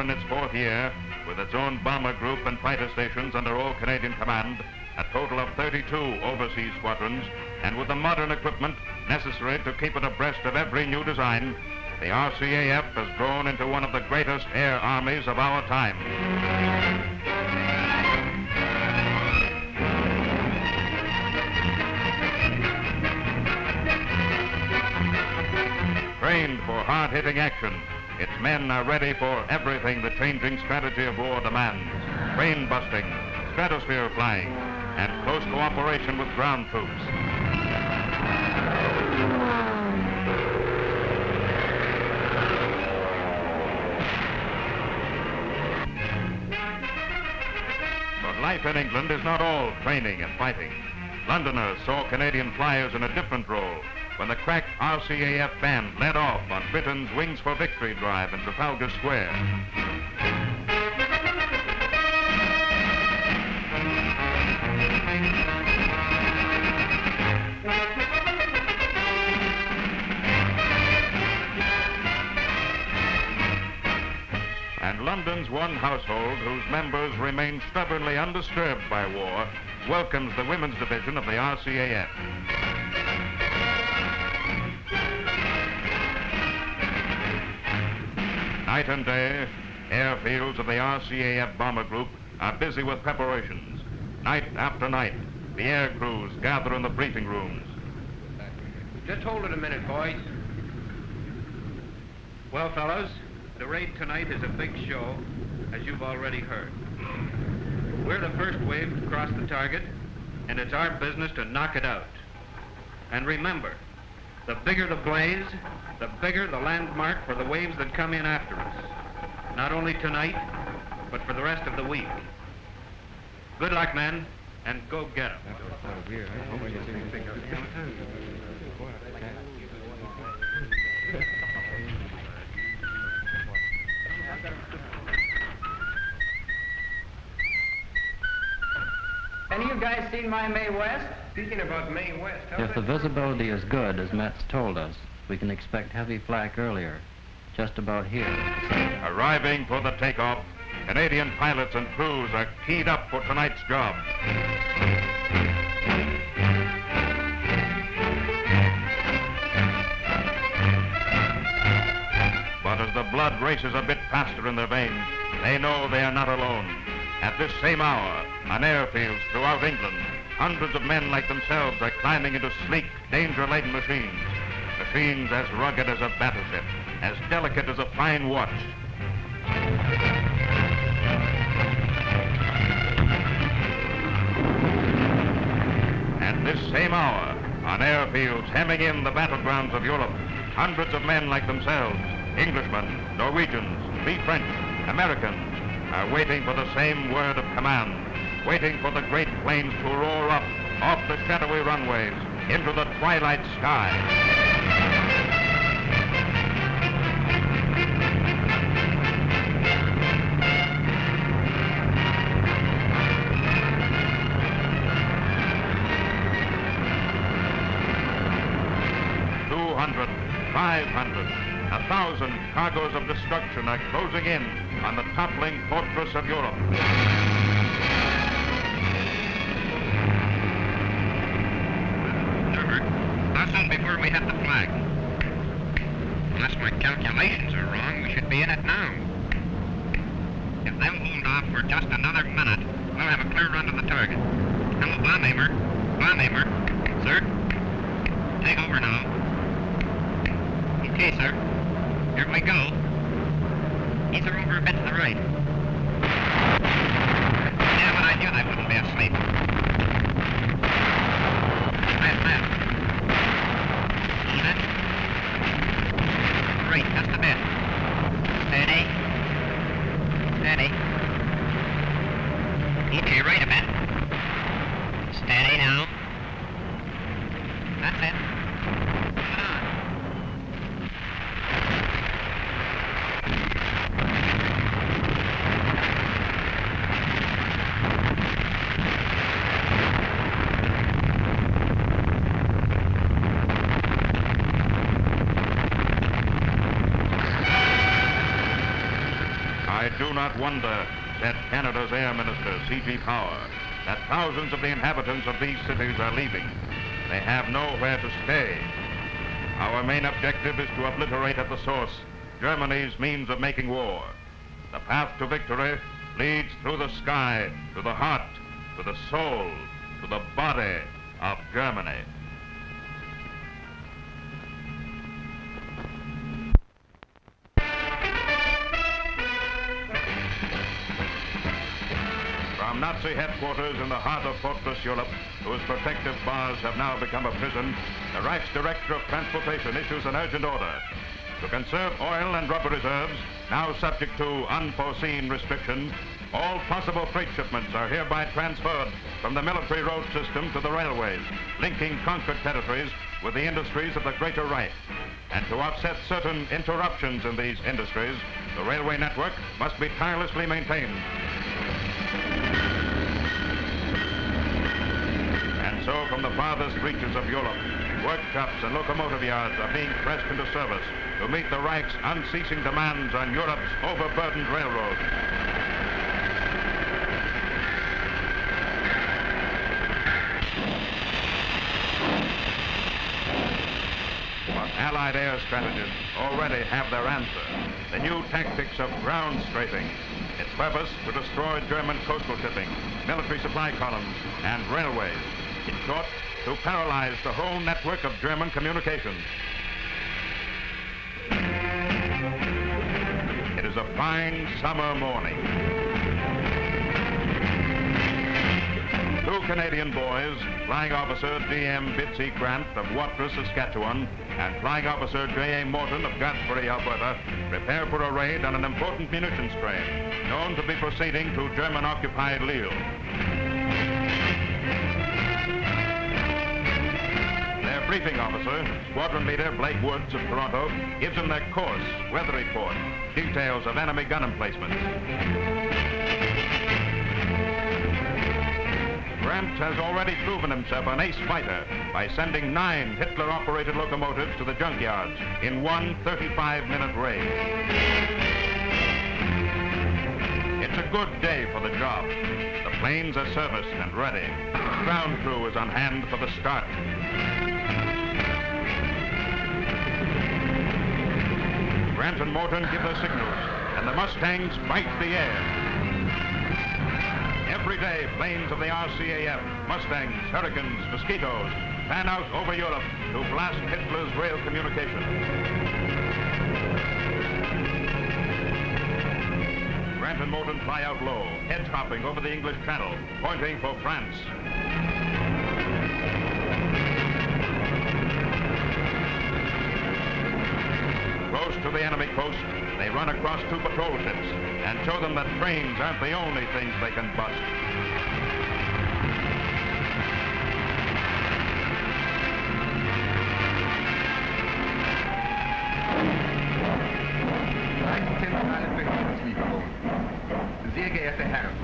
war in its fourth year, with its own bomber group and fighter stations under all Canadian command, a total of 32 overseas squadrons, and with the modern equipment necessary to keep it abreast of every new design, the RCAF has grown into one of the greatest air armies of our time. Trained for hard-hitting action, its men are ready for everything the changing strategy of war demands: train busting, stratosphere flying, and close cooperation with ground troops. But life in England is not all training and fighting. Londoners saw Canadian flyers in a different role when the crack RCAF band led off on Britain's Wings for Victory drive in Trafalgar Square. And London's one household, whose members remain stubbornly undisturbed by war, welcomes the women's division of the RCAF. Night and day, airfields of the RCAF bomber group are busy with preparations. Night after night, the air crews gather in the briefing rooms. Just hold it a minute, boys. Well, fellows, the raid tonight is a big show, as you've already heard. We're the first wave to cross the target, and it's our business to knock it out. And remember, the bigger the blaze, the bigger the landmark for the waves that come in after us. Not only tonight, but for the rest of the week. Good luck, men, and go get 'em. Any of you guys seen my Mae West? Speaking about Mae West, If the visibility is good, as Matt's told us, we can expect heavy flak earlier, just about here. Arriving for the takeoff, Canadian pilots and crews are keyed up for tonight's job. But as the blood races a bit faster in their veins, they know they are not alone. At this same hour, on airfields throughout England, hundreds of men like themselves are climbing into sleek, danger-laden machines. Machines as rugged as a battleship, as delicate as a fine watch. At this same hour, on airfields hemming in the battlegrounds of Europe, hundreds of men like themselves, Englishmen, Norwegians, Free French, Americans, are waiting for the same word of command, waiting for the great planes to roar up off the shadowy runways into the twilight sky. $200, $500, 1,000 cargoes of destruction are closing in on the toppling fortress of Europe. How soon before we hit the flag? Unless my calculations are wrong, we should be in it now. If them hold off for just another minute, we'll have a clear run to the target. Hello, bomb aimer. Bomb aimer. Sir? Take over now. Okay, sir. Here we go. Ease her over a bit to the right. Damn it, I knew they wouldn't be asleep. Left. Even. Right, just a bit. Steady. Okay, right a bit. Steady now. That's it. Move it on. do not wonder, said Canada's Air Minister, C.G. Power, that thousands of the inhabitants of these cities are leaving. They have nowhere to stay. Our main objective is to obliterate at the source Germany's means of making war. The path to victory leads through the sky, to the heart, to the soul, to the body of Germany. From Nazi headquarters in the heart of Fortress Europe, whose protective bars have now become a prison, the Reich's Director of Transportation issues an urgent order to conserve oil and rubber reserves, now subject to unforeseen restrictions. All possible freight shipments are hereby transferred from the military road system to the railways, linking conquered territories with the industries of the Greater Reich. And to offset certain interruptions in these industries, the railway network must be tirelessly maintained. And so from the farthest reaches of Europe, workshops and locomotive yards are being pressed into service to meet the Reich's unceasing demands on Europe's overburdened railroads. But Allied air strategists already have their answer. The new tactics of ground strafing. Its purpose to destroy German coastal shipping, military supply columns, and railways. In short, to paralyze the whole network of German communications. It is a fine summer morning. Two Canadian boys, Flying Officer D.M. Bitsy Grant of Watrous, Saskatchewan, and Flying Officer J.A. Morton of Gasperi, Alberta, prepare for a raid on an important munitions train, known to be proceeding to German-occupied Lille. Their briefing officer, Squadron Leader Blake Woods of Toronto, gives them their course, weather report, details of enemy gun emplacements. Grant has already proven himself an ace fighter by sending 9 Hitler-operated locomotives to the junkyards in one 35-minute raid. It's a good day for the job. The planes are serviced and ready. The ground crew is on hand for the start. Grant and Morton give their signals, and the Mustangs bite the air. Every day, planes of the RCAF, Mustangs, Hurricanes, Mosquitoes, fan out over Europe to blast Hitler's rail communication. Grant and Morton fly out low, heads hopping over the English Channel, pointing for France. Close to the enemy coast, they run across 2 patrol ships and show them that trains aren't the only things they can bust. Reichszentrale Berichtslieferung. Sehr geehrte Herren.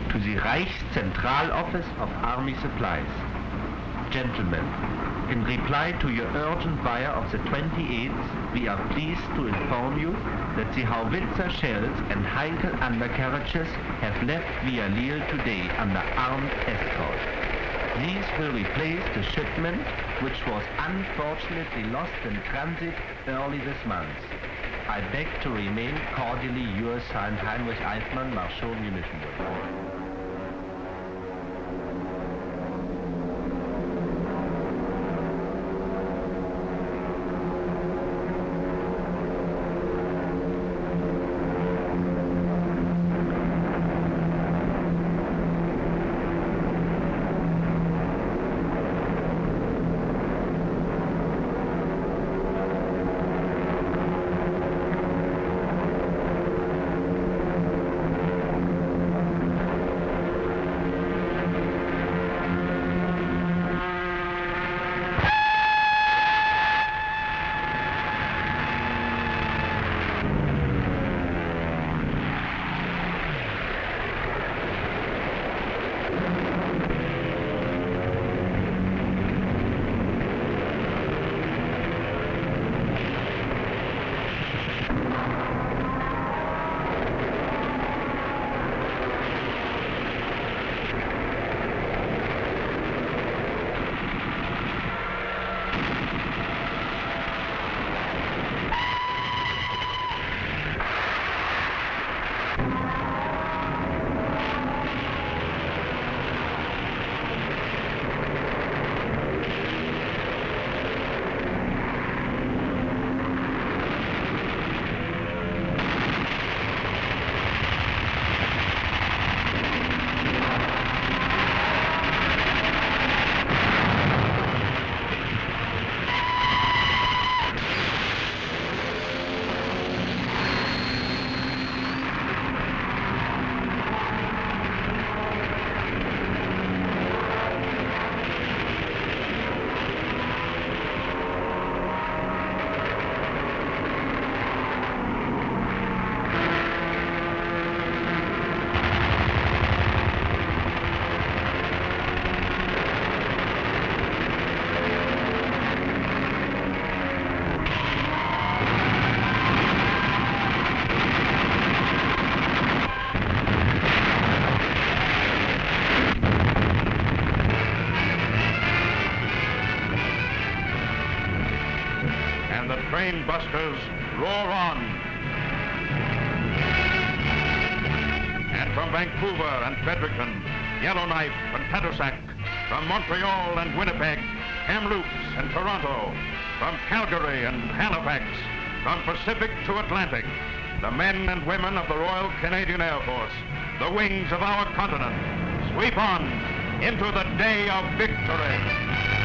To the Reichscentral Office of Army Supplies. Gentlemen, in reply to your urgent wire of the 28th, we are pleased to inform you that the Howitzer shells and Heinkel undercarriages have left via Lille today under armed escort. These will replace the shipment which was unfortunately lost in transit early this month. I beg to remain cordially yours, signed Heinrich Eismann, Marchand Munition Works. train busters roar on. And from Vancouver and Fredericton, Yellowknife and Tadoussac, from Montreal and Winnipeg, Kamloops and Toronto, from Calgary and Halifax, from Pacific to Atlantic, the men and women of the Royal Canadian Air Force, the wings of our continent, sweep on into the day of victory.